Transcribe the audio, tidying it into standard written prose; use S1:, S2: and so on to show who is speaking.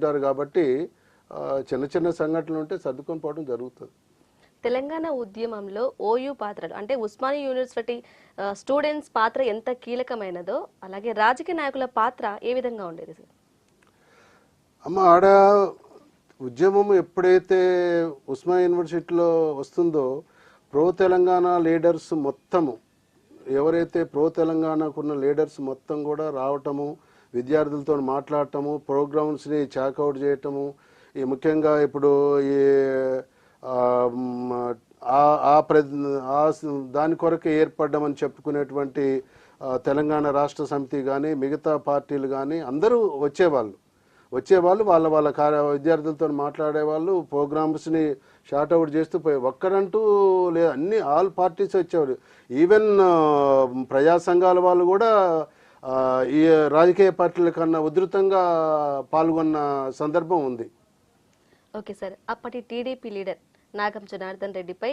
S1: ఉంటారు కాబట్టి చిన్న చిన్న సంఘటనలు ఉంటే సర్దుకొని పోవడం జరుగుతుంది.
S2: తెలంగాణ ఉద్యమంలో ఓయూ పాత్రలు అంటే ఉస్మానియా యూనివర్సిటీ స్టూడెంట్స్ పాత్ర ఎంత కీలకమైనదో అలాగే రాజకీయ నాయకుల పాత్ర ఏ విధంగా ఉండేది సార్?
S1: అమ్మ ఆడ ఉద్యమం ఎప్పుడైతే ఉస్మానియా యూనివర్సిటీలో వస్తుందో ప్రో తెలంగాణ లీడర్స్ మొత్తము ఎవరైతే ప్రో తెలంగాణకున్న లీడర్స్ మొత్తం కూడా రావటము, విద్యార్థులతో మాట్లాడటము, ప్రోగ్రామ్స్ని చాకౌట్ చేయటము, ఈ ముఖ్యంగా ఇప్పుడు ఈ దాని కొరకు ఏర్పడ్డామని చెప్పుకునేటువంటి తెలంగాణ రాష్ట్ర సమితి కానీ మిగతా పార్టీలు కానీ అందరూ వచ్చేవాళ్ళు వాళ్ళ వాళ్ళ విద్యార్థులతో మాట్లాడేవాళ్ళు, ప్రోగ్రామ్స్ని షార్ట్అవుట్ చేస్తూ పోయి ఒక్కడంటూ లేదు, అన్ని ఆల్ పార్టీస్ వచ్చేవారు. ఈవెన్ ప్రజా సంఘాల వాళ్ళు కూడా ఈ రాజకీయ పార్టీల కన్నా ఉధృతంగా పాల్గొన్న సందర్భం ఉంది.
S2: ఓకే సార్, అప్పటి టీడీపీ లీడర్ నాగం జనార్దన్ రెడ్డిపై